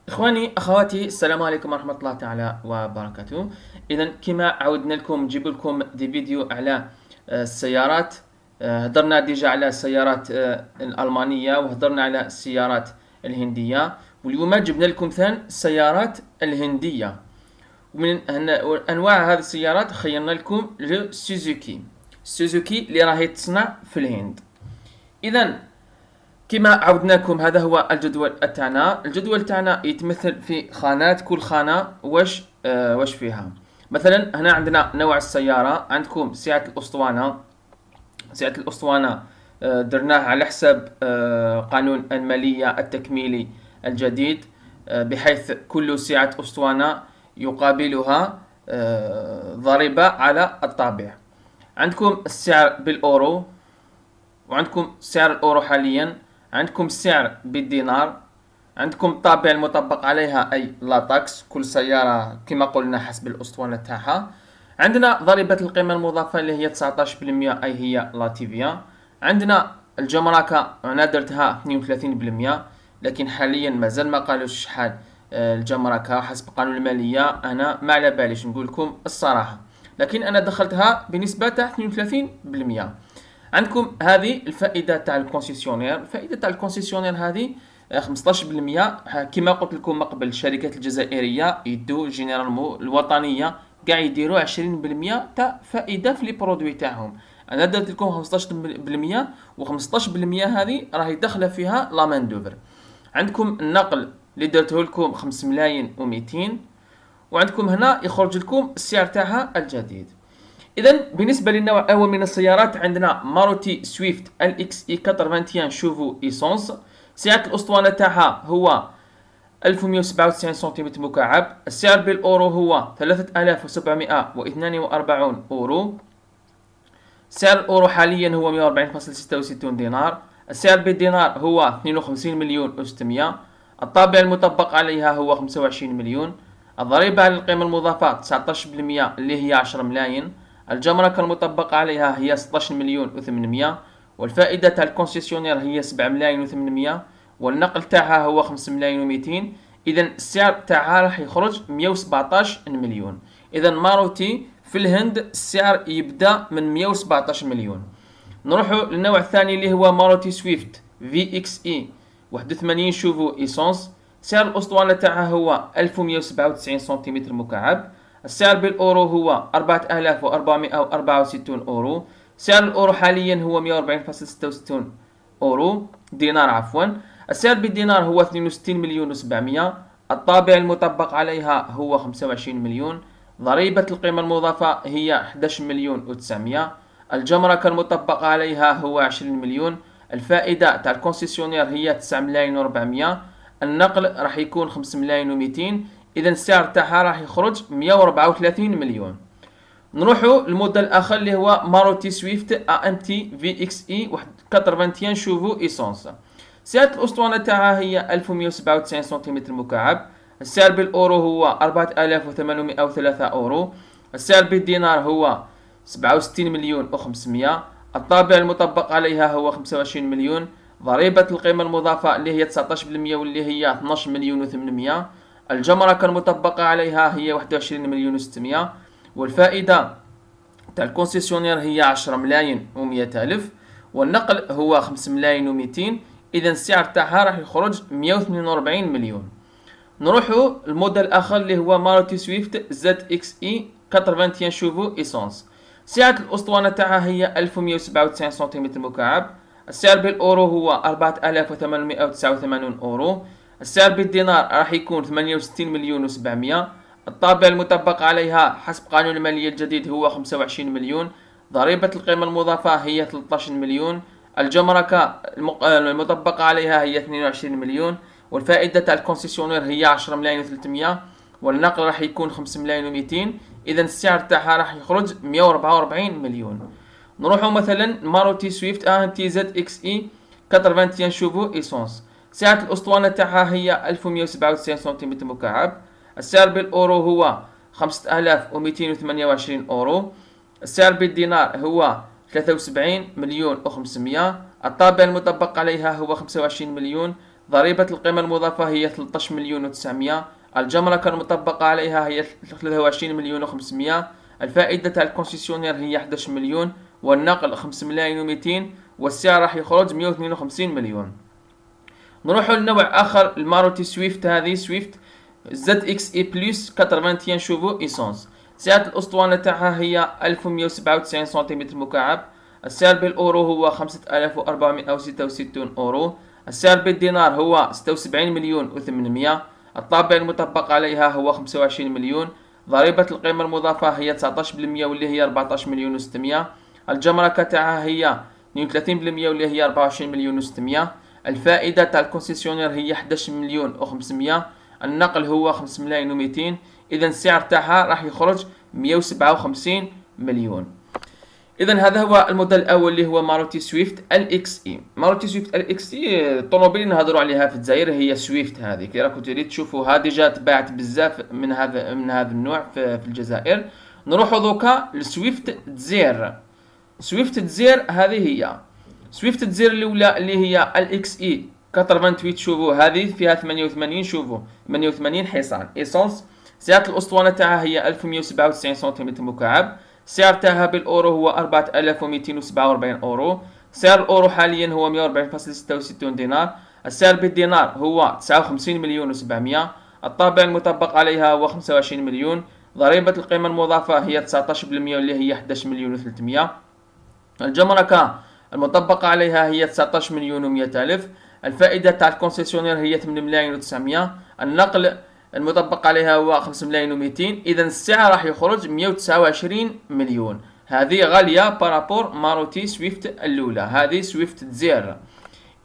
إخواني أخواتي، السلام عليكم ورحمة الله تعالى وبركاته. إذا كما عودنا لكم نجيب لكم دي فيديو على السيارات. هضرنا ديجا على السيارات الألمانية، وهضرنا على السيارات الهندية، واليوم جبنا لكم ثاني السيارات الهندية. ومن أنواع هذه السيارات خيرنا لكم سوزوكي اللي راهي تصنع في الهند. إذا كما عودناكم هذا هو الجدول تاعنا. الجدول تاعنا يتمثل في خانات، كل خانة واش فيها. مثلا هنا عندنا نوع السيارة، عندكم سعة الأسطوانة. سعة الأسطوانة درناه على حسب قانون المالية التكميلي الجديد، بحيث كل سعة أسطوانة يقابلها ضريبة على الطابع. عندكم السعر بالأورو، وعندكم سعر الأورو حاليا، عندكم السعر بالدينار، عندكم الطابع المطبق عليها أي لاتاكس، كل سيارة كما قلنا حسب الأسطوانة تاعها. عندنا ضريبة القيمة المضافة اللي هي 19%، أي هي لاتيفيا. عندنا الجمركة أنا درتها 32%، لكن حاليا مازال ما قالوش شحال الجمركة حسب قانون المالية. أنا ما على باليش نقول لكم الصراحة، لكن أنا دخلتها بنسبة تاع 32%. عندكم هذه الفائده تاع الكونسيسيونير. الفائده تاع الكونسيسيونير هذه 15%. كما قلت لكم قبل، الشركات الجزائريه يدو جينيرالمو الوطنيه كاع يديروا 20% تاع فائده في لي برودوي تاعهم. انا درت لكم 15%، و15% هذه راهي داخله فيها لا مان دوفر. عندكم النقل اللي درته لكم 5 ملايين و200، وعندكم هنا يخرج لكم السعر تاعها الجديد. اذا بالنسبه للنوع الاول من السيارات، عندنا ماروتي سويفت الاكس اي 81 شوفو ايسونس. سعه الاسطوانه تاعها هو 1197 سنتيمتر مكعب. السعر بالاورو هو 3742 اورو. سعر الاورو حاليا هو 140.66 دينار. السعر بالدينار هو 52 مليون و600. الطابع المطبق عليها هو 25 مليون. الضريبة على القيمة المضافة 19% اللي هي 10 ملايين. الجمرك المطبق عليها هي 16 مليون و800. والفائدة تاع الكونسيسيونير هي 7 ملايين و800. والنقل تاعها هو 5 ملايين و200. إذا السعر تاعها راح يخرج 117 مليون. إذا ماروتي في الهند السعر يبدأ من 117 مليون. نروحوا للنوع الثاني اللي هو ماروتي سويفت في اكس اي 81 شوفو ايسونس. سعر الاسطوانه تاعها هو 1197 سنتيمتر مكعب. السعر بالاورو هو 4464 اورو. سعر الاورو حاليا هو 140.66 اورو دينار عفوا. السعر بالدينار هو 62 مليون و700. الطابع المطبق عليها هو 25 مليون. ضريبة القيمة المضافة هي 11 مليون و900. الجمرك المطبق عليها هو 20 مليون. الفائدة تاع الكونسيسيونير هي 9 ملايين و400. النقل راح يكون 5 ملايين و200. إذا السعر تاعها راح يخرج 134 مليون. نروحوا للموديل الآخر اللي هو ماروتي سويفت ام تي في اكس اي 81 شوفو ايسونس. سعة الأسطوانة تاعها هي 1197 سنتيمتر مكعب. السعر بالأورو هو 4803 أورو. السعر بالدينار هو 67 مليون و500. الطابع المطبق عليها هو 25 مليون. ضريبة القيمة المضافة اللي هي 19% واللي هي 12 مليون و800. الجمرك المطبقة عليها هي 21 مليون و600. والفائدة تاع الكونسيسيونير هي 10 ملايين و100 ألف. والنقل هو 5 ملايين و200. إذا السعر تاعها راح يخرج 142 مليون. نروحوا الموديل الآخر اللي هو ماروتي سويفت زد اكس اي 81 شوفو ايسونس. سعة الأسطوانة تاعها هي 1197 سنتيمتر مكعب. السعر بالأورو هو 4889 أورو. السعر بالدينار راح يكون 68 مليون و700. الطابع المطبق عليها حسب قانون المالية الجديد هو 25 مليون. ضريبة القيمة المضافة هي 13 مليون. الجمركة المطبقة عليها هي 22 مليون. والفائدة تاع الكونسيسيونير هي 10 ملايين و300. والنقل راح يكون 5 ملايين و200. إذا السعر تاعها راح يخرج 144 مليون. نروحوا مثلا ماروتي سويفت ان تي زد اكس اي 81 شوفو ايسونس. سعة الأسطوانة تاعها هي 1197 سنتيمتر مكعب. السعر بالأورو هو 5228 أورو. السعر بالدينار هو 73 مليون و500. الطابع المطبق عليها هو 25 مليون. ضريبة القيمة المضافة هي 13 مليون و900. الجمرك المطبقة عليها هي 23 مليون و500. الفائدة على الكونسيسيونير هي 11 مليون، والنقل 5 ملايين و200، والسعر راح يخرج 152 مليون. نروح لنوع اخر، الماروتي سويفت. هذه سويفت زد اكس اي بلس 81 شوفو ايسونس. سعة الاسطوانة تاعها هي 1197 سنتيمتر مكعب. السعر بالاورو هو 5466 اورو. السعر بالدينار هو 76 مليون و800. الطابع المطبق عليها هو 25 مليون. ضريبة القيمة المضافة هي 19% واللي هي 14 مليون و600. الجمركة تاعها هي 32% واللي هي 24 مليون و600. الفائدة تاع الكونسيسيونير هي 11 مليون و500. النقل هو 5 ملايين و200. اذا السعر تاعها راح يخرج 157 مليون. اذا هذا هو الموديل الاول اللي هو ماروتي سويفت ال اكس اي. ماروتي سويفت ال اكس اي طوموبيل نهضروا عليها في الجزائر، هي سويفت. هذه كي راكم تشوفوها ديجا تباعت بزاف من هذا النوع في الجزائر. نروحوا دوكا لسويفت دزير. سويفت دزير هذه هي سويفت دزير الاولى اللي هي الاكس اي 88 شوفو. هذه فيها 88 شوفو، 88 حصان ايسونس. سعة الاسطوانة تاعها هي 1197 سنتيمتر مكعب. سعر تاعها بالاورو هو 4247 اورو. سعر الاورو حاليا هو 140.66 دينار. السعر بالدينار هو 59 مليون و700. الطابع المطبق عليها هو 25 مليون. ضريبة القيمة المضافة هي 19% اللي هي 11 مليون و300. الجمركة المطبقة عليها هي 19 مليون و100 ألف. الفائدة تاع الكونسيسيونير هي 8 ملايين و900. النقل المطبق عليها هو 5 ملايين و200. إذا السعر راح يخرج 129 مليون. هذه غالية بارابور ماروتي سويفت الأولى، هذه سويفت دزير.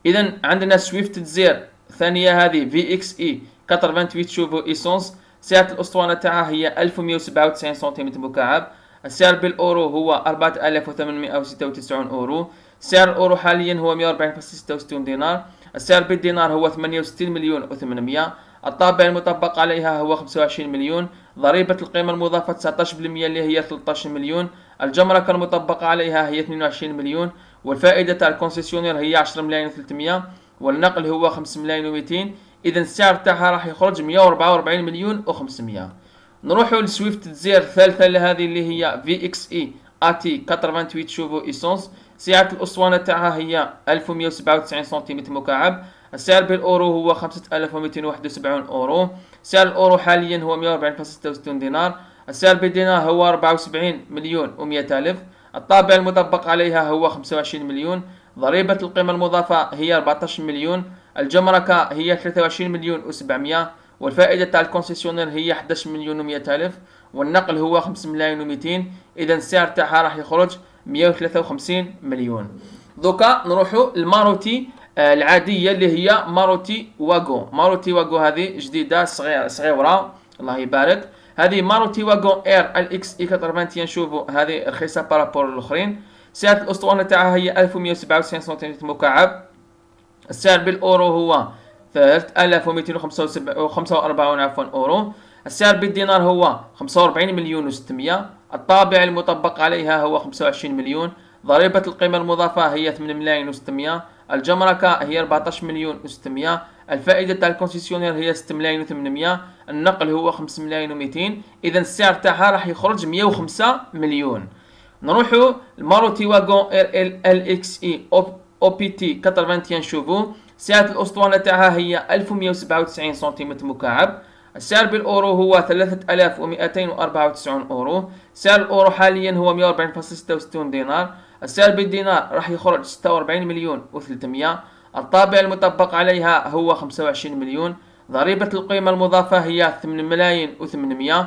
إذا عندنا سويفت دزير الثانية، هذه في اكس اي 88 شوفو ايسونس. سعة الأسطوانة تاعها هي 1197 سنتيمتر مكعب. السعر بالاورو هو 4896 اورو. سعر الاورو حاليا هو 140.66 دينار. السعر بالدينار هو 68 مليون و800. الطابع المطبق عليها هو 25 مليون. ضريبة القيمة المضافة 19% اللي هي 13 مليون. الجمركة المطبقة عليها هي 22 مليون. والفائدة تاع الكونسيسيونير هي 10 ملايين و300. والنقل هو 5 ملايين و200. إذا السعر تاعها راح يخرج 144 مليون و500. نروحوا لسويفت دزير الثالثة هذه اللي هي في اكس اي اتي 88 شوفو ايسونس. سعة الاسطوانة تاعها هي 1197 سنتيمتر مكعب. السعر بالاورو هو 5271 اورو. سعر الاورو حاليا هو 140.66 دينار. السعر بالدينار هو 74 مليون و100 ألف. الطابع المطبق عليها هو 25 مليون. ضريبة القيمة المضافة هي 14 مليون. الجمركة هي 23 مليون و700. والفائدة تاع الكونسيسيونير هي 11 مليون و100 ألف. والنقل هو 5 ملايين و200. إذا السعر تاعها راح يخرج 153 مليون. دوكا نروحوا الماروتي العادية اللي هي ماروتي واغو. ماروتي واغو هذه جديدة صغيرة الله يبارك. هذه ماروتي واغو اير الاكس اي 81 شوفوا، هذه رخيصة بارابور الاخرين. سعة الاسطوانة تاعها هي 1197 سنتيمتر مكعب. السعر بالاورو هو 3245 اورو. السعر بالدينار هو 45 مليون و600. الطابع المطبق عليها هو 25 مليون. ضريبة القيمة المضافة هي 8 ملايين و600. الجمركة هي 14 مليون و600. الفائدة تاع الكونسيسيونير هي 6 ملايين و800. النقل هو 5 ملايين و200. إذا السعر تاعها راح يخرج 105 مليون. نروحوا الماروتي واغون ال اكس اي او بي تي 81 شوفو. سعة الاسطوانة تاعها هي 1197 سنتيمتر مكعب. السعر بالاورو هو 3294 اورو. سعر الاورو حاليا هو 140.66 دينار. السعر بالدينار راح يخرج 46 مليون و300. الطابع المطبق عليها هو 25 مليون. ضريبة القيمة المضافة هي 8 ملايين و800.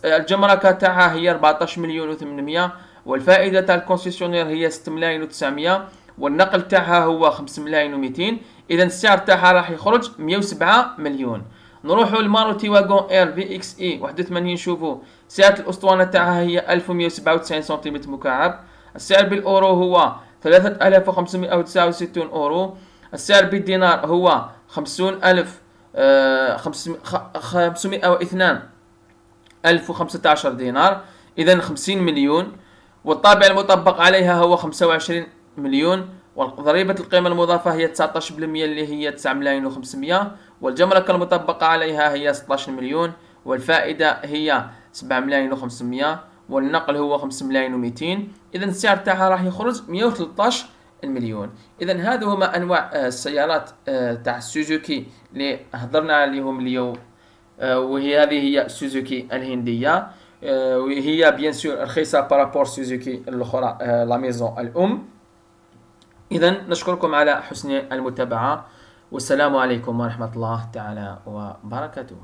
الجمركة تاعها هي 14 مليون و800. والفائدة تاع الكونسيسيونير هي 6 ملايين و900. والنقل تاعها هو 5 ملايين و200. إذا السعر تاعها راح يخرج 107 مليون. نروحوا الماروتي واغون اير في اكس اي 81 شوفو. سعة الاسطوانة تاعها هي 1197 سنتيمتر مكعب. السعر بالاورو هو 3569 اورو. السعر بالدينار هو 502 1015 دينار. إذا 50 مليون. والطابع المطبق عليها هو 25 مليون. وضريبة القيمة المضافة هي 19% اللي هي 9 ملايين و500، والجمرك المطبقة عليها هي 16 مليون، والفائدة هي 7 ملايين و500، والنقل هو 5 ملايين و200. إذا السعر تاعها راح يخرج 113 المليون. إذا هذا هما أنواع السيارات تاع سوزوكي اللي هضرنا عليهم اليوم. وهي هذه هي سوزوكي الهندية، وهي بيان سور رخيصة بارابور سوزوكي الأخرى لا ميزون الأم. إذا نشكركم على حسن المتابعة، والسلام عليكم ورحمة الله تعالى وبركاته.